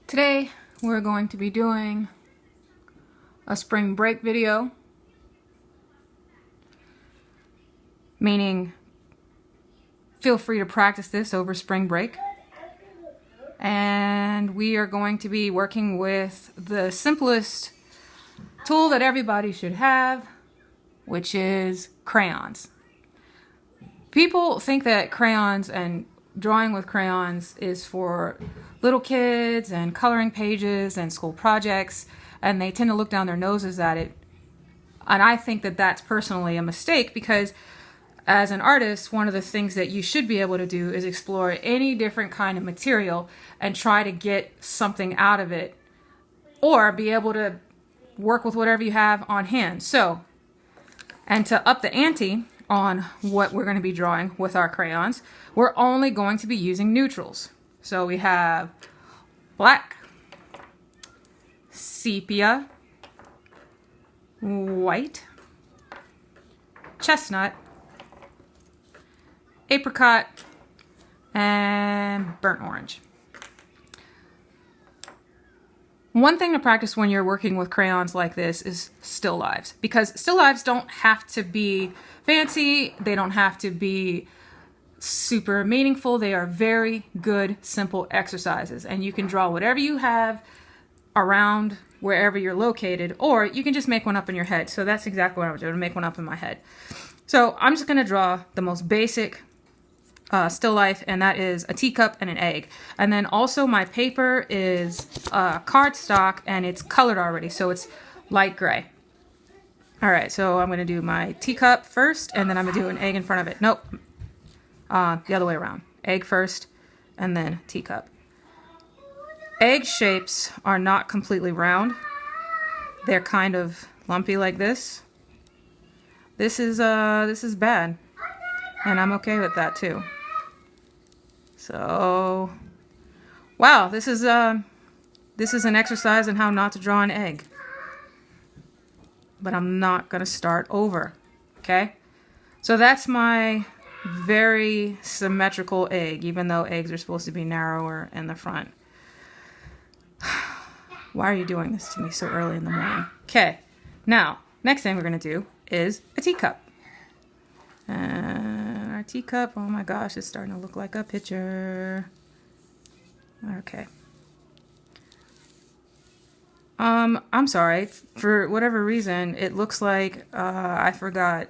Today we're going to be doing a spring break video, meaning feel free to practice this over spring break. And we are going to be working with the simplest tool that everybody should have, which is crayons. People think that crayons and drawing with crayons is for little kids and coloring pages and school projects, and they tend to look down their noses at it. And I think that that's personally a mistake, because as an artist, one of the things that you should be able to do is explore any different kind of material and try to get something out of it, or be able to work with whatever you have on hand. So, and to up the ante on what we're going to be drawing with our crayons, we're only going to be using neutrals. So we have black, sepia, white, chestnut, apricot, and burnt orange. One thing to practice when you're working with crayons like this is still lives, because still lives don't have to be fancy, they don't have to be super meaningful. They are very good, simple exercises, and you can draw whatever you have around wherever you're located, or you can just make one up in your head. So that's exactly what I'm doing, make one up in my head. So I'm just going to draw the most basic still life, and that is a teacup and an egg. And then also my paper is cardstock, and it's colored already, so it's light gray. All right, so I'm going to do my teacup first, and then I'm going to do an egg in front of it. Nope. The other way around. Egg first, and then teacup. Egg shapes are not completely round. They're kind of lumpy like this. This is bad, and I'm okay with that too. So, wow, this is an exercise in how not to draw an egg. But I'm not gonna start over. Okay, so that's my very symmetrical egg, even though eggs are supposed to be narrower in the front. Why are you doing this to me so early in the morning? Okay, now, next thing we're going to do is a teacup. And our teacup, oh my gosh, it's starting to look like a picture. Okay. I'm sorry, for whatever reason, it looks like I forgot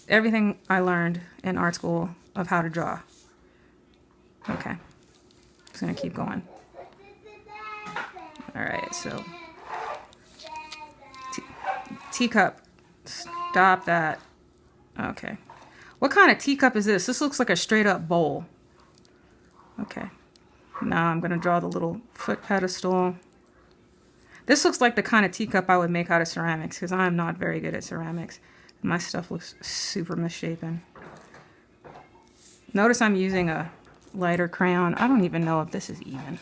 everything I learned in art school of how to draw. Okay, just gonna keep going. All right, so teacup, stop that. Okay, what kind of teacup is this? This looks like a straight up bowl. Okay, now I'm gonna draw the little foot pedestal. This looks like the kind of teacup I would make out of ceramics, because I'm not very good at ceramics. My stuff looks super misshapen. Notice I'm using a lighter crayon. I don't even know if this is even.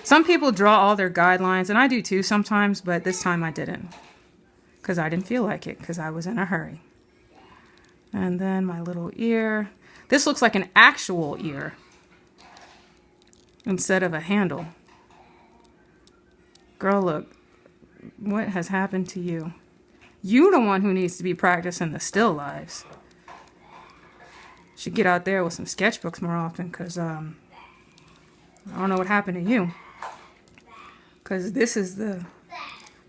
Some people draw all their guidelines, and I do too sometimes, but this time I didn't, because I didn't feel like it, because I was in a hurry. And then my little ear. This looks like an actual ear instead of a handle. Girl, look, what has happened to you? You're the one who needs to be practicing the still lives. Should get out there with some sketchbooks more often, because I don't know what happened to you. Because this is the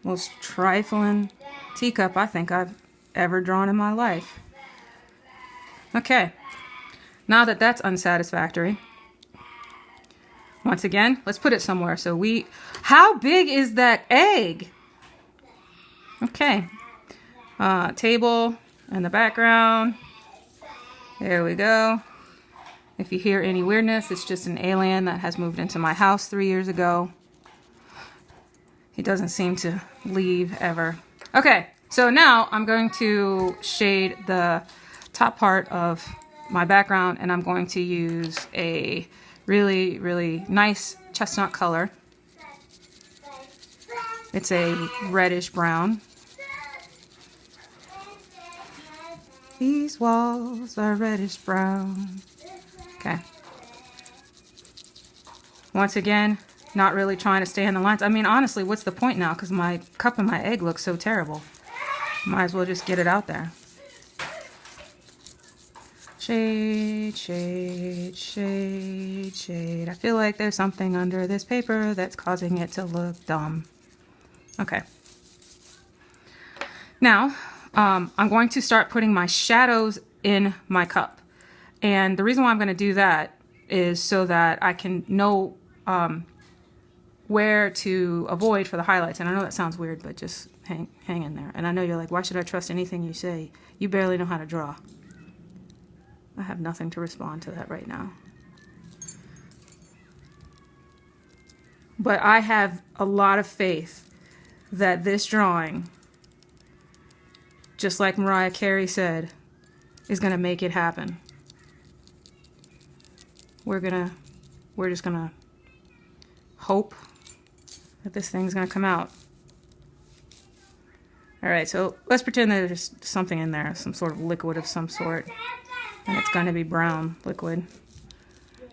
most trifling teacup I think I've ever drawn in my life. Okay, now that that's unsatisfactory, once again, let's put it somewhere. So how big is that egg? Okay. Table in the background. There we go. If you hear any weirdness, it's just an alien that has moved into my house 3 years ago. He doesn't seem to leave ever. Okay, so now I'm going to shade the top part of my background, and I'm going to use a really, really nice chestnut color. It's a reddish brown. These walls are reddish brown. Okay. Once again, not really trying to stay in the lines. I mean, honestly, what's the point now? Because my cup and my egg look so terrible. Might as well just get it out there. Shade, shade, shade, shade. I feel like there's something under this paper that's causing it to look dumb. Okay. Now, I'm going to start putting my shadows in my cup. And the reason why I'm going to do that is so that I can know where to avoid for the highlights. And I know that sounds weird, but just hang in there. And I know you're like, why should I trust anything you say? You barely know how to draw. I have nothing to respond to that right now. But I have a lot of faith that this drawing, just like Mariah Carey said, is going to make it happen. We're just gonna hope that this thing's gonna come out. All right, so let's pretend that there's something in there, some sort of liquid of some sort, and it's gonna be brown liquid.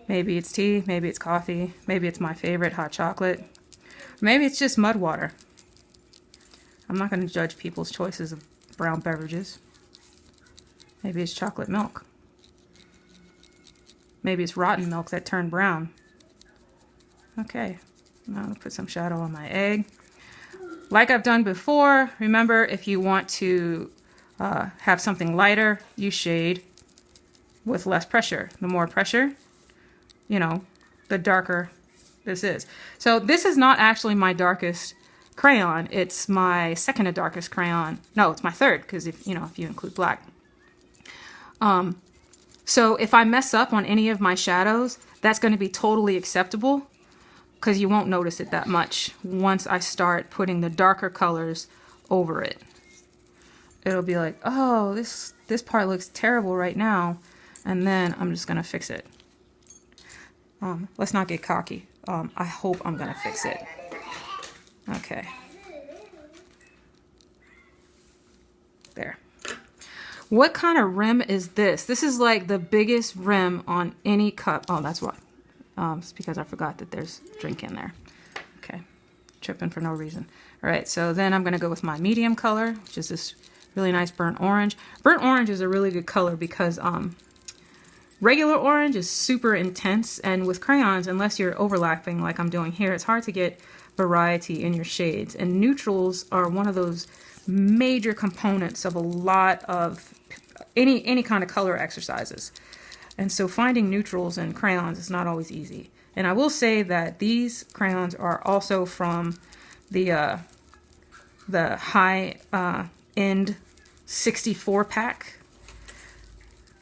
Maybe it's tea, maybe it's coffee, maybe it's my favorite, hot chocolate, maybe it's just mud water. I'm not gonna judge people's choices of brown beverages. Maybe it's chocolate milk. Maybe it's rotten milk that turned brown. Okay, now I'll put some shadow on my egg. Like I've done before, remember, if you want to have something lighter, you shade with less pressure. The more pressure, you know, the darker this is. So this is not actually my darkest crayon. It's my second to darkest crayon. No, it's my third, because if you include black. So if I mess up on any of my shadows, that's going to be totally acceptable because you won't notice it that much once I start putting the darker colors over it. It'll be like, oh, this part looks terrible right now, and then I'm just going to fix it. Let's not get cocky. I hope I'm going to fix it. Okay. There. What kind of rim is this? This is like the biggest rim on any cup. Oh, that's why. It's because I forgot that there's drink in there. Okay, tripping for no reason. All right, so then I'm gonna go with my medium color, which is this really nice burnt orange. Burnt orange is a really good color because regular orange is super intense, and with crayons, unless you're overlapping like I'm doing here, it's hard to get variety in your shades. And neutrals are one of those major components of a lot of any kind of color exercises. And so finding neutrals in crayons is not always easy. And I will say that these crayons are also from the high end 64 pack.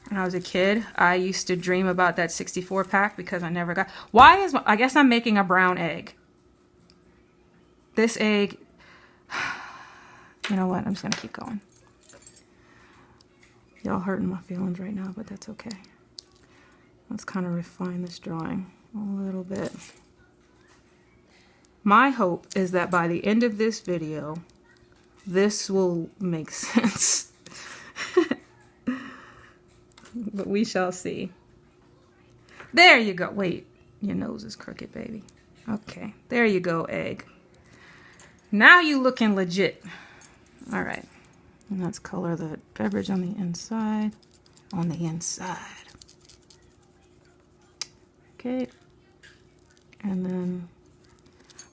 When I was a kid, I used to dream about that 64 pack because I never got. I guess I'm making a brown egg. This egg, you know what? I'm just gonna keep going. Y'all hurting my feelings right now, but that's okay. Let's kind of refine this drawing a little bit. My hope is that by the end of this video, this will make sense. But we shall see. There you go. Wait, your nose is crooked, baby. Okay, there you go, egg. Now you looking legit. All right. And let's color the beverage on the inside. On the inside. Okay. And then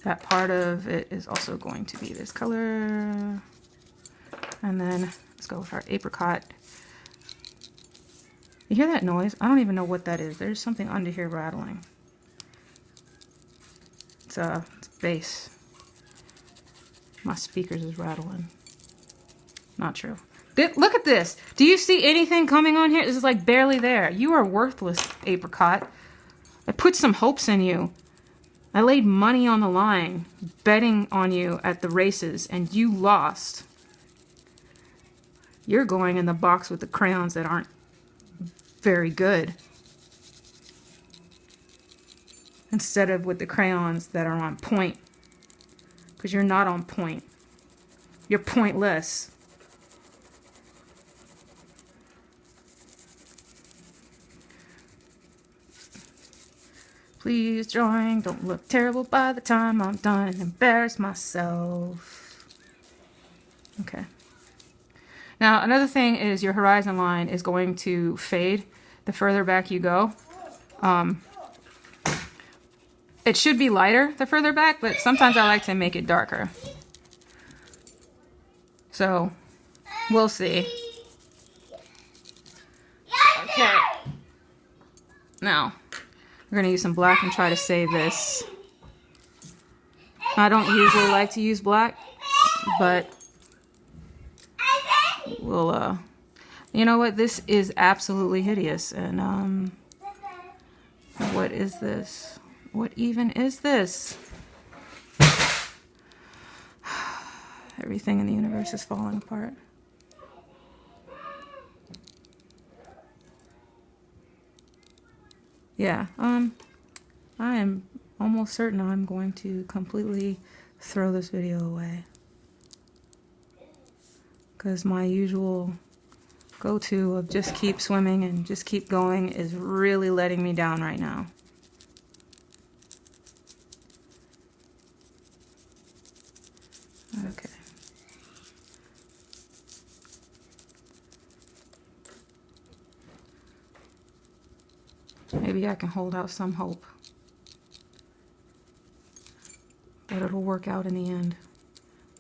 that part of it is also going to be this color. And then let's go with our apricot. You hear that noise? I don't even know what that is. There's something under here rattling. It's bass. My speakers is rattling. Not true. Look at this. Do you see anything coming on here? This is like barely there. You are worthless, apricot. I put some hopes in you. I laid money on the line, betting on you at the races, and you lost. You're going in the box with the crayons that aren't very good, instead of with the crayons that are on point, because you're not on point. You're pointless. Please join. Don't look terrible by the time I'm done. Embarrass myself. Okay. Now, another thing is your horizon line is going to fade the further back you go. It should be lighter the further back, but sometimes I like to make it darker. So, we'll see. Okay. Now, we're going to use some black and try to save this. I don't usually like to use black, but we'll, you know what? This is absolutely hideous. And, what is this? What even is this? Everything in the universe is falling apart. Yeah, I am almost certain I'm going to completely throw this video away. Because my usual go-to of just keep swimming and just keep going is really letting me down right now. Okay. Maybe I can hold out some hope that it'll work out in the end.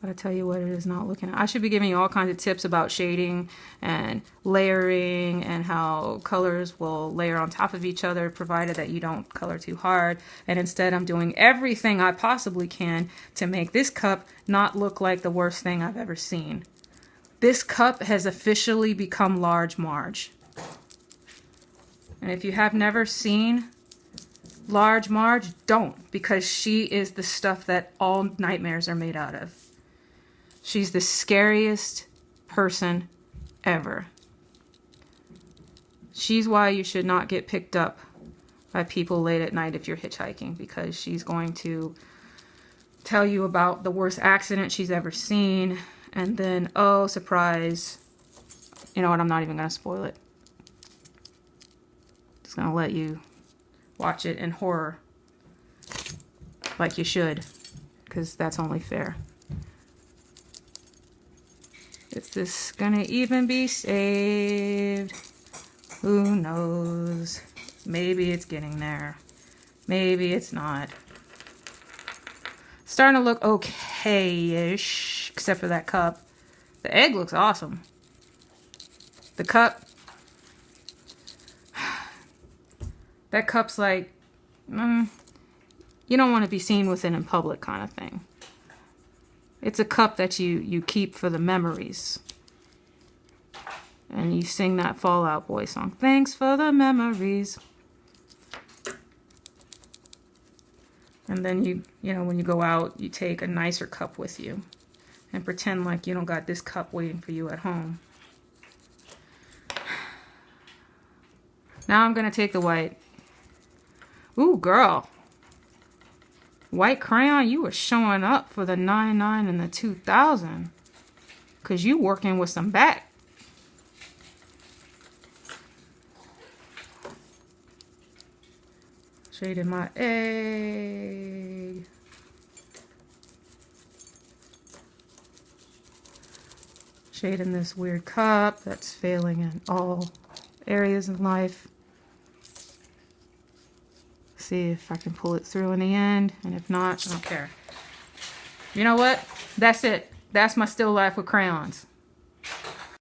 But I tell you what, it is not looking. I should be giving you all kinds of tips about shading and layering and how colors will layer on top of each other, provided that you don't color too hard. And instead, I'm doing everything I possibly can to make this cup not look like the worst thing I've ever seen. This cup has officially become Large Marge. And if you have never seen Large Marge, don't, because she is the stuff that all nightmares are made out of. She's the scariest person ever. She's why you should not get picked up by people late at night if you're hitchhiking, because she's going to tell you about the worst accident she's ever seen, and then, oh, surprise. You know what, I'm not even going to spoil it. Just going to let you watch it in horror like you should, because that's only fair. Is this gonna even be saved? Who knows? Maybe it's getting there. Maybe it's not. It's starting to look okay-ish, except for that cup. The egg looks awesome. The cup, that cup's like, you don't want to be seen with it in public kind of thing. It's a cup that you keep for the memories. And you sing that Fall Out Boy song. Thanks for the memories. And then you know, when you go out, you take a nicer cup with you. And pretend like you don't got this cup waiting for you at home. Now I'm going to take the white. Ooh, girl. White crayon, you were showing up for the 99 and the 2000. Because you working with some back. Shading my egg. Shading this weird cup that's failing in all areas in life. See if I can pull it through in the end, and if not, I don't care. You know what? That's it. That's my still life with crayons.